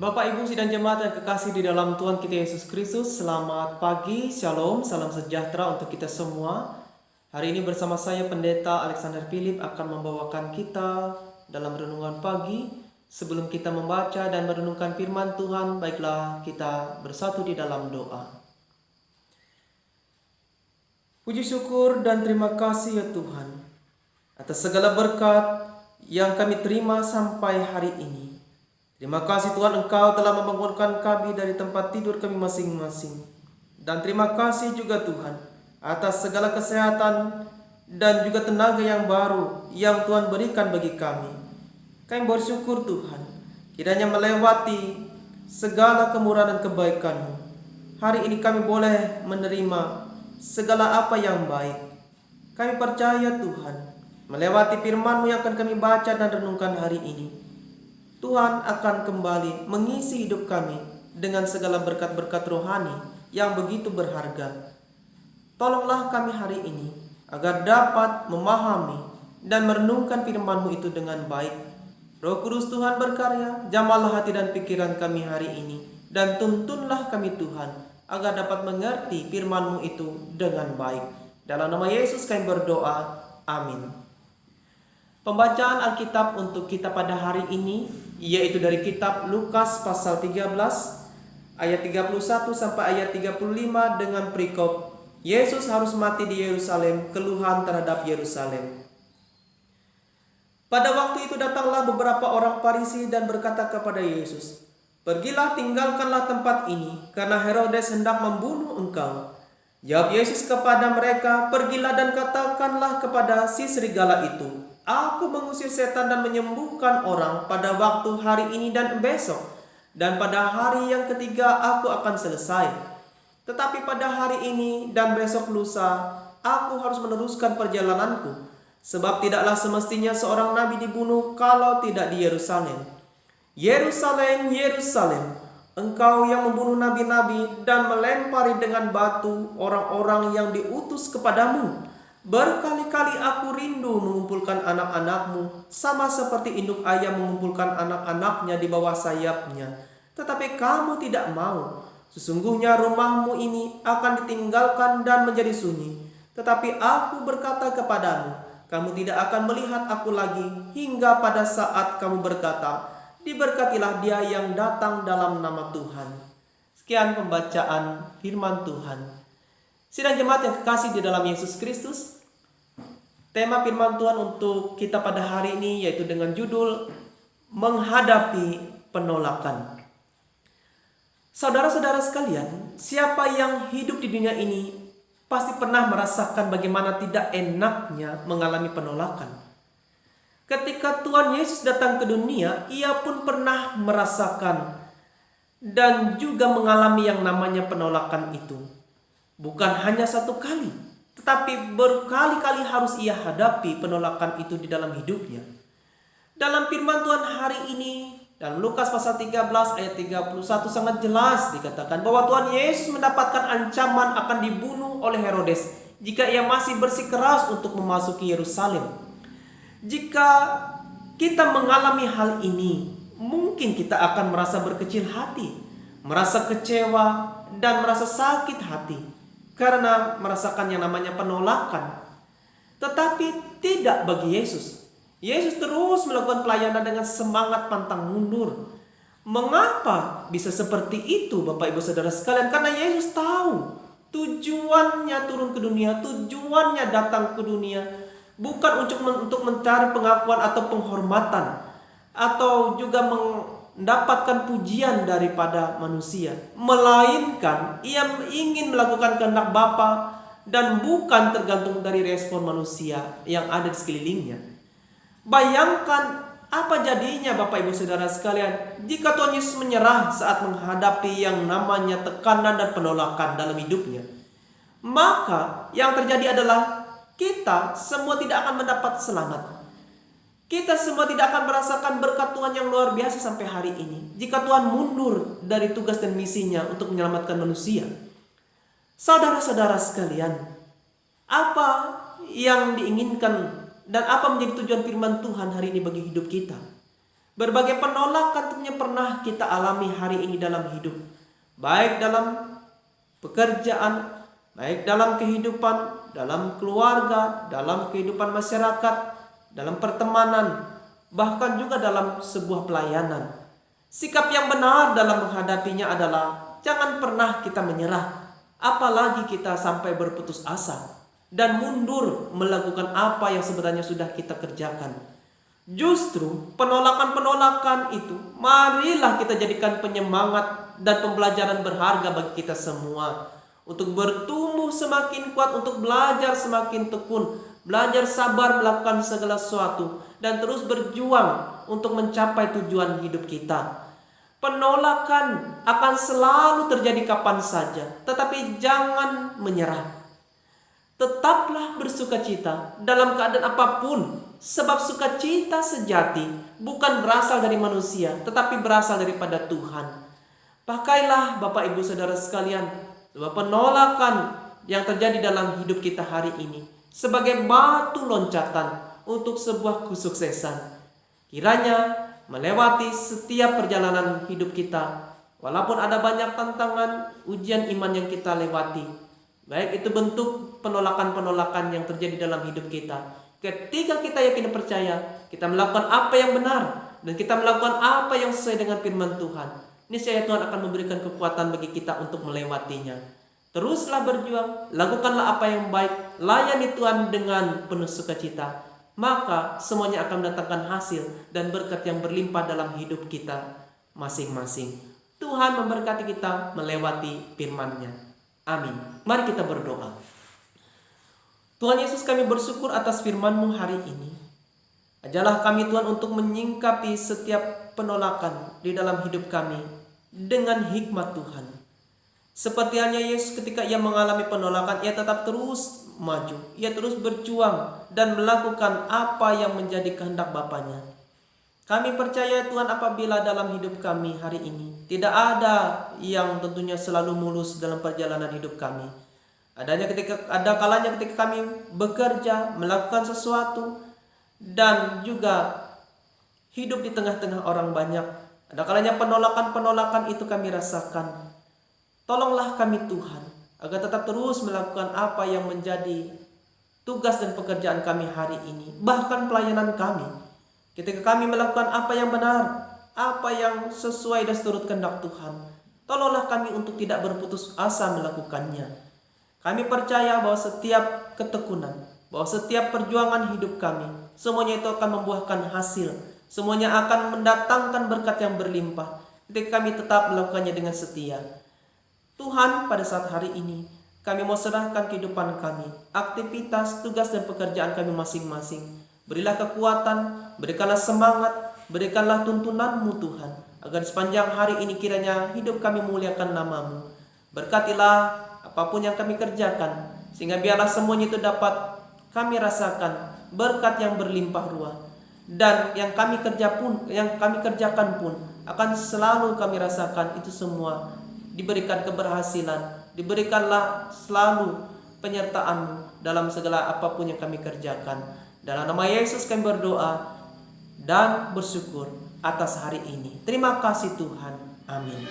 Bapak, Ibu, sidang jemaat yang kekasih di dalam Tuhan kita Yesus Kristus, selamat pagi, shalom, salam sejahtera untuk kita semua. Hari ini bersama saya Pendeta Alexander Philip akan membawakan kita dalam renungan pagi. Sebelum kita membaca dan merenungkan firman Tuhan, baiklah kita bersatu di dalam doa. Puji syukur dan terima kasih ya Tuhan atas segala berkat yang kami terima sampai hari ini. Terima kasih Tuhan, Engkau telah membangunkan kami dari tempat tidur kami masing-masing. Dan terima kasih juga Tuhan atas segala kesehatan dan juga tenaga yang baru yang Tuhan berikan bagi kami. Kami bersyukur Tuhan, kiranya melewati segala kemurahan dan kebaikan-Mu. Hari ini kami boleh menerima segala apa yang baik. Kami percaya Tuhan, melewati firman-Mu yang akan kami baca dan renungkan hari ini, Tuhan akan kembali mengisi hidup kami dengan segala berkat-berkat rohani yang begitu berharga. Tolonglah kami hari ini agar dapat memahami dan merenungkan firman-Mu itu dengan baik. Roh Kudus Tuhan berkarya, jamahlah hati dan pikiran kami hari ini, dan tuntunlah kami Tuhan agar dapat mengerti firman-Mu itu dengan baik. Dalam nama Yesus kami berdoa, amin. Pembacaan Alkitab untuk kita pada hari ini yaitu dari kitab Lukas pasal 13 ayat 31 sampai ayat 35 dengan perikop Yesus harus mati di Yerusalem, keluhan terhadap Yerusalem. Pada waktu itu datanglah beberapa orang Farisi dan berkata kepada Yesus, "Pergilah, tinggalkanlah tempat ini, karena Herodes hendak membunuh engkau." Jawab Yesus kepada mereka, "Pergilah dan katakanlah kepada si serigala itu, Aku mengusir setan dan menyembuhkan orang pada waktu hari ini dan besok, dan pada hari yang ketiga aku akan selesai. Tetapi pada hari ini dan besok lusa, aku harus meneruskan perjalananku, sebab tidaklah semestinya seorang nabi dibunuh kalau tidak di Yerusalem. Yerusalem, Yerusalem, engkau yang membunuh nabi-nabi dan melempari dengan batu orang-orang yang diutus kepadamu. Berkali-kali aku rindu mengumpulkan anak-anakmu, sama seperti induk ayam mengumpulkan anak-anaknya di bawah sayapnya. Tetapi kamu tidak mau. Sesungguhnya rumahmu ini akan ditinggalkan dan menjadi sunyi. Tetapi aku berkata kepadamu, kamu tidak akan melihat aku lagi, hingga pada saat kamu berkata, diberkatilah dia yang datang dalam nama Tuhan." Sekian pembacaan firman Tuhan. Sidang jemaat yang kekasih di dalam Yesus Kristus, tema firman Tuhan untuk kita pada hari ini yaitu dengan judul menghadapi penolakan. Saudara-saudara sekalian, siapa yang hidup di dunia ini pasti pernah merasakan bagaimana tidak enaknya mengalami penolakan. Ketika Tuhan Yesus datang ke dunia, ia pun pernah merasakan dan juga mengalami yang namanya penolakan itu. Bukan hanya satu kali, tetapi berkali-kali harus ia hadapi penolakan itu di dalam hidupnya. Dalam firman Tuhan hari ini, dalam Lukas pasal 13 ayat 31 sangat jelas dikatakan bahwa Tuhan Yesus mendapatkan ancaman akan dibunuh oleh Herodes jika ia masih bersikeras untuk memasuki Yerusalem. Jika kita mengalami hal ini, mungkin kita akan merasa berkecil hati, merasa kecewa, dan merasa sakit hati karena merasakan yang namanya penolakan. Tetapi tidak bagi Yesus. Yesus terus melakukan pelayanan dengan semangat pantang mundur. Mengapa bisa seperti itu Bapak Ibu Saudara sekalian? Karena Yesus tahu tujuannya turun ke dunia, tujuannya datang ke dunia bukan untuk mencari pengakuan atau penghormatan atau juga mendapatkan pujian daripada manusia, melainkan ia ingin melakukan kehendak Bapa dan bukan tergantung dari respon manusia yang ada di sekelilingnya. Bayangkan apa jadinya Bapak Ibu Saudara sekalian jika Tuhan Yesus menyerah saat menghadapi yang namanya tekanan dan penolakan dalam hidupnya. Maka yang terjadi adalah kita semua tidak akan mendapat selamat. Kita semua tidak akan merasakan berkat Tuhan yang luar biasa sampai hari ini jika Tuhan mundur dari tugas dan misinya untuk menyelamatkan manusia. Saudara-saudara sekalian, apa yang diinginkan dan apa menjadi tujuan firman Tuhan hari ini bagi hidup kita? Berbagai penolakan tentunya pernah kita alami hari ini dalam hidup, baik dalam pekerjaan, baik dalam kehidupan, dalam keluarga, dalam kehidupan masyarakat, dalam pertemanan, bahkan juga dalam sebuah pelayanan. Sikap yang benar dalam menghadapinya adalah jangan pernah kita menyerah, apalagi kita sampai berputus asa dan mundur melakukan apa yang sebenarnya sudah kita kerjakan. Justru penolakan-penolakan itu marilah kita jadikan penyemangat dan pembelajaran berharga bagi kita semua, untuk bertumbuh semakin kuat, untuk belajar semakin tekun, belajar sabar melakukan segala sesuatu, dan terus berjuang untuk mencapai tujuan hidup kita. Penolakan akan selalu terjadi kapan saja, tetapi jangan menyerah. Tetaplah bersukacita dalam keadaan apapun, sebab sukacita sejati bukan berasal dari manusia, tetapi berasal daripada Tuhan. Pakailah Bapak Ibu Saudara sekalian sebuah penolakan yang terjadi dalam hidup kita hari ini sebagai batu loncatan untuk sebuah kesuksesan. Kiranya melewati setiap perjalanan hidup kita, walaupun ada banyak tantangan, ujian iman yang kita lewati, baik itu bentuk penolakan-penolakan yang terjadi dalam hidup kita. Ketika kita yakin dan percaya, kita melakukan apa yang benar dan kita melakukan apa yang sesuai dengan firman Tuhan, niscaya Tuhan akan memberikan kekuatan bagi kita untuk melewatinya. Teruslah berjuang, lakukanlah apa yang baik, layani Tuhan dengan penuh sukacita, maka semuanya akan mendatangkan hasil dan berkat yang berlimpah dalam hidup kita masing-masing. Tuhan memberkati kita melewati firman-Nya. Amin. Mari kita berdoa. Tuhan Yesus, kami bersyukur atas firman-Mu hari ini. Ajarlah kami Tuhan untuk menyingkapi setiap penolakan di dalam hidup kami dengan hikmat Tuhan. Seperti halnya Yesus ketika ia mengalami penolakan, ia tetap terus maju. Ia terus berjuang dan melakukan apa yang menjadi kehendak Bapanya. Kami percaya Tuhan apabila dalam hidup kami hari ini tidak ada yang tentunya selalu mulus dalam perjalanan hidup kami. Ada kalanya ketika kami bekerja, melakukan sesuatu, dan juga hidup di tengah-tengah orang banyak. Ada kalanya penolakan-penolakan itu kami rasakan. Tolonglah kami Tuhan, agar tetap terus melakukan apa yang menjadi tugas dan pekerjaan kami hari ini. Bahkan pelayanan kami, ketika kami melakukan apa yang benar, apa yang sesuai dan seturut kehendak Tuhan, tolonglah kami untuk tidak berputus asa melakukannya. Kami percaya bahwa setiap ketekunan, bahwa setiap perjuangan hidup kami, semuanya itu akan membuahkan hasil. Semuanya akan mendatangkan berkat yang berlimpah ketika kami tetap melakukannya dengan setia. Tuhan, pada saat hari ini, kami mau serahkan kehidupan kami, aktivitas, tugas, dan pekerjaan kami masing-masing. Berilah kekuatan, berikanlah semangat, berikanlah tuntunan-Mu Tuhan, agar sepanjang hari ini kiranya hidup kami memuliakan nama-Mu. Berkatilah apapun yang kami kerjakan, sehingga biarlah semuanya itu dapat kami rasakan berkat yang berlimpah ruah. Dan yang kami kerjakan pun akan selalu kami rasakan itu semua diberikan keberhasilan, diberikanlah selalu penyertaan-Mu dalam segala apapun yang kami kerjakan. Dalam nama Yesus kami berdoa dan bersyukur atas hari ini. Terima kasih Tuhan. Amin.